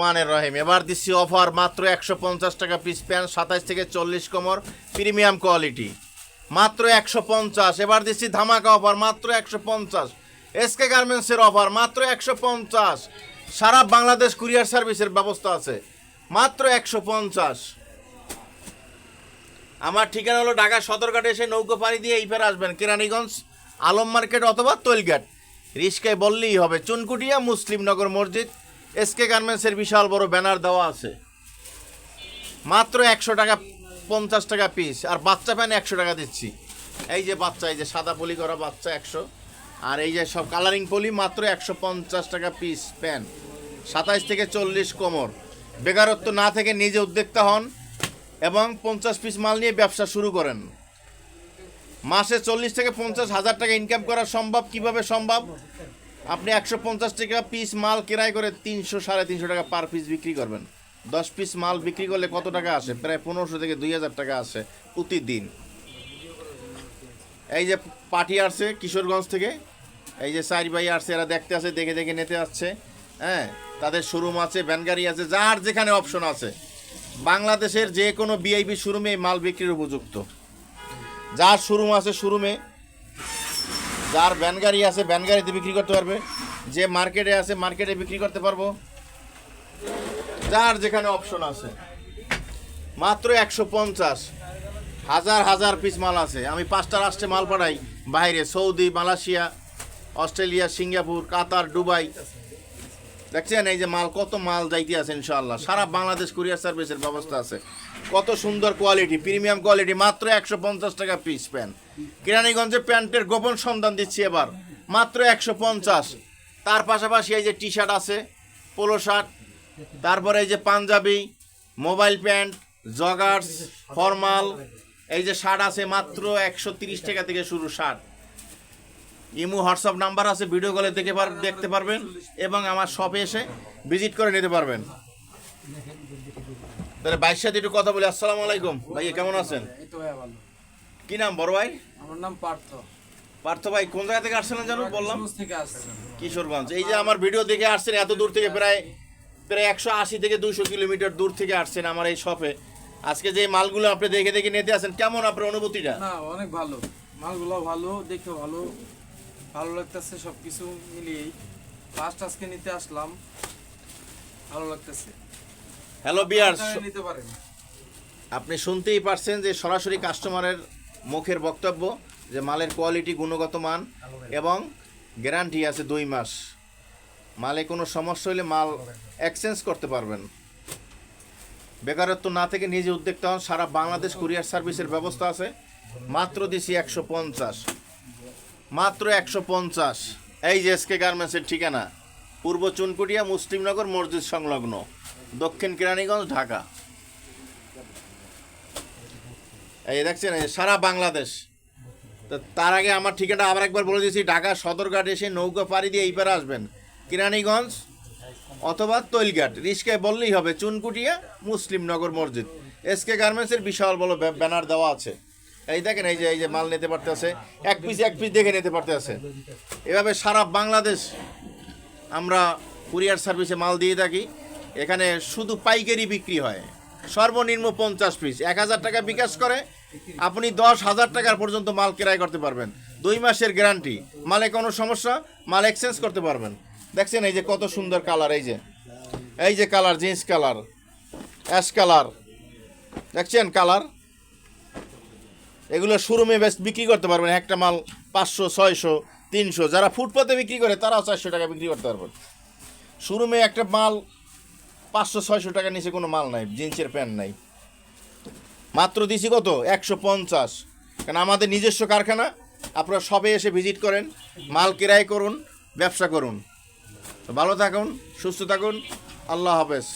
মানের রহিম, এবার দিচ্ছি অফার মাত্র 150 টাকা পিস প্যান্ট, 27 থেকে 40 কোমর, প্রিমিয়াম কোয়ালিটি, মাত্র 150। এবার দিচ্ছি ধামাকা অফার মাত্র 150। এসকে গার্মেন্টসের অফার মাত্র 150। সারা বাংলাদেশ কুরিয়ার সার্ভিসের ব্যবস্থা আছে, মাত্র 150। আমার ঠিকানা হলো ঢাকা সদরঘাটে এসে নৌকো পাড়ি দিয়ে এই ফের আসবেন কেরানীগঞ্জ আলম মার্কেট অথবা তৈলঘাট, রিস্কায় বললেই হবে চুনকুটিয়া মুসলিমনগর মসজিদ। এসকে গার্মেন্টসের বিশাল বড় ব্যানার দেওয়া আছে, মাত্র 100 টাকা 50 টাকা পিস। আর বাচ্চা প্যান্ট 100 টাকা দিচ্ছি। এই যে বাচ্চা, এই যে সাদা পলি করা বাচ্চা 100, আর এই যে সব কালারিং পলি মাত্র 150 টাকা পিস প্যান্ট, 27 থেকে 40 কোমর। বেকারত্ব না থেকে নিজে উদ্যোক্তা হন এবং 50 পিস মাল নিয়ে ব্যবসা শুরু করেন। মাসে 40 থেকে 50 হাজার টাকা ইনকাম করা সম্ভব। কিভাবে সম্ভব? আপনি 150 টাকা পিস মাল কেনাই করে 300 350 টাকা পার পিস বিক্রি করবেন। 10 পিস মাল বিক্রি করলে কত টাকা আসে? প্রায় 1500 থেকে 2000 টাকা আসে প্রতিদিন। এই যে পার্টি আসছে কিশোরগঞ্জ থেকে, এই যে 4 ভাই আসছে, এরা দেখতে আসে, দেখে দেখে নিতে আসছে। হ্যাঁ, তাদের শোরুম আছে, ভ্যান গাড়ি আছে, যার যেখানে অপশন আছে। বাংলাদেশের যে কোনো ভিআইপি শোরুমে মাল বিক্রির উপযুক্ত। যার শোরুম আছে শোরুমে, যার ভ্যান গাড়ি আছে ভ্যান গাড়িতে বিক্রি করতে পারবে, যে মার্কেটে আছে মার্কেটে বিক্রি করতে পারবো, যার যেখানে অপশন আছে। মাত্র 150, হাজার হাজার পিস মাল আছে। আমি 5টা রাষ্ট্রে মাল পাঠাই বাইরে, সৌদি, মালয়েশিয়া, অস্ট্রেলিয়া, সিঙ্গাপুর, কাতার, দুবাই। দেখছেন এই যে মাল, কত মাল যাইতে আছে ইনশাআল্লাহ। সারা বাংলাদেশ কুরিয়ার সার্ভিসের ব্যবস্থা আছে। কত সুন্দর কোয়ালিটি, প্রিমিয়াম কোয়ালিটি, মাত্র 150 টাকা পিস প্যান্ট। কেরানীগঞ্জে প্যান্টের গোপন সন্ধান দিচ্ছি এবার, মাত্র 150। তার পাশাপাশি এই যে টি শার্ট আছে, পোলো শার্ট, তারপরে এই যে punjabi, mobile pant, joggers, formal, এই যে শার্ট আছে মাত্র 130 টাকা থেকে শুরু শার্ট। ইমো হোয়াটসঅ্যাপ নাম্বার আছে, ভিডিও কলে দেখতে পারবেন এবং আমার শপে এসে ভিজিট করে নিতে পারবেন। তাহলে ভাইয়ের সাথে একটু কথা বলি। আসসালামু আলাইকুম ভাইয়া, কেমন আছেন? কি নাম বড় ভাই? আমার নাম পার্থ। পার্থ ভাই, কোন জায়গা থেকে আসছেন জানো? বললাম থেকে আসছেন কিশোরগঞ্জ। এই যে আমার ভিডিও দেখে আসছেন এত দূর থেকে, প্রায় 180 থেকে 200 কিলোমিটার দূর থেকে আসছেন আমার এই শপে। আজকে যে মালগুলো আপনি দেখে দেখে নিতে আসেন, কেমন আপনার অনুভূতিটা? না, অনেক ভালো, মালগুলো ভালো, দেখে ভালো ভালো লাগতেছে, সবকিছু মিলিয়েই ফার্স্ট আজকে নিতে আসলাম, ভালো লাগতেছে। হ্যালো বিয়ার্স, নিতে পারেন। আপনি শুনতেই পারছেন যে সরাসরি কাস্টমারের মুখের বক্তব্য যে মালের কোয়ালিটি, গুণগত মান এবং গ্যারান্টি আছে 2 মাস। মালে কোনো সমস্যা হলে মাল এক্সচেঞ্জ করতে পারবেন। বেকারত্ব না থেকে নিজে উদ্যোক্তা হন। সারা বাংলাদেশ কুরিয়ার সার্ভিসের ব্যবস্থা আছে। মাত্র দিছি 150, মাত্র 150। এই যে এসকে গার্মেন্টসের ঠিকানা পূর্ব চুনকুটিয়া মুসলিমনগর মসজিদ সংলগ্ন, দক্ষিণ কেরানীগঞ্জ, ঢাকা। এই দেখছেন এই সারা বাংলাদেশ। তো তার আগে আমার ঠিকানা আবার একবার বলে দিয়েছি, ঢাকা সদরঘাট এসে নৌকা পাড়ি দিয়ে এই পারে আসবেন কেরানীগঞ্জ অথবা তৈলঘাট, রিস্কায় বললেই হবে চুনকুটিয়া মুসলিমনগর মসজিদ। এসকে গার্মেন্টসের বিশাল বড় ব্যানার দেওয়া আছে। এই দেখেন এই যে মাল নিতে পারতে আছে, এক পিস দেখে নিতে পারতে আছে। এভাবে সারা বাংলাদেশ আমরা কুরিয়ার সার্ভিসে মাল দিয়ে থাকি। এখানে শুধু পাইকারি বিক্রি হয়, সর্বনিম্ন 50 পিস। 1000 টাকা বিকাশ করে আপনি 10,000 টাকার পর্যন্ত মাল ক্রয় করতে পারবেন। 2 মাসের গ্যারান্টি। মালে কোনো সমস্যা, মাল এক্সচেঞ্জ করতে পারবেন। দেখছেন এই যে কত সুন্দর কালার, এই যে colour, jeans colour, ash colour, দেখছেন কালার। এগুলো শোরুমে বেস্ট বিক্রি করতে পারবেন। একটা মাল 500, 600, 300। যারা ফুটপাতে বিক্রি করে তারাও 400 টাকা বিক্রি করতে পারবেন। শোরুমে একটা মাল 500, 600 টাকা নিচে কোনো মাল নাই, জিন্সের প্যান্ট নাই। মাত্র দিছি কত? 150। কারণ আমাদের নিজস্ব কারখানা। আপনারা সবে এসে ভিজিট করেন, মাল ক্রয় করুন, ব্যবসা করুন। ভালো থাকুন, সুস্থ থাকুন, আল্লাহ হাফেজ।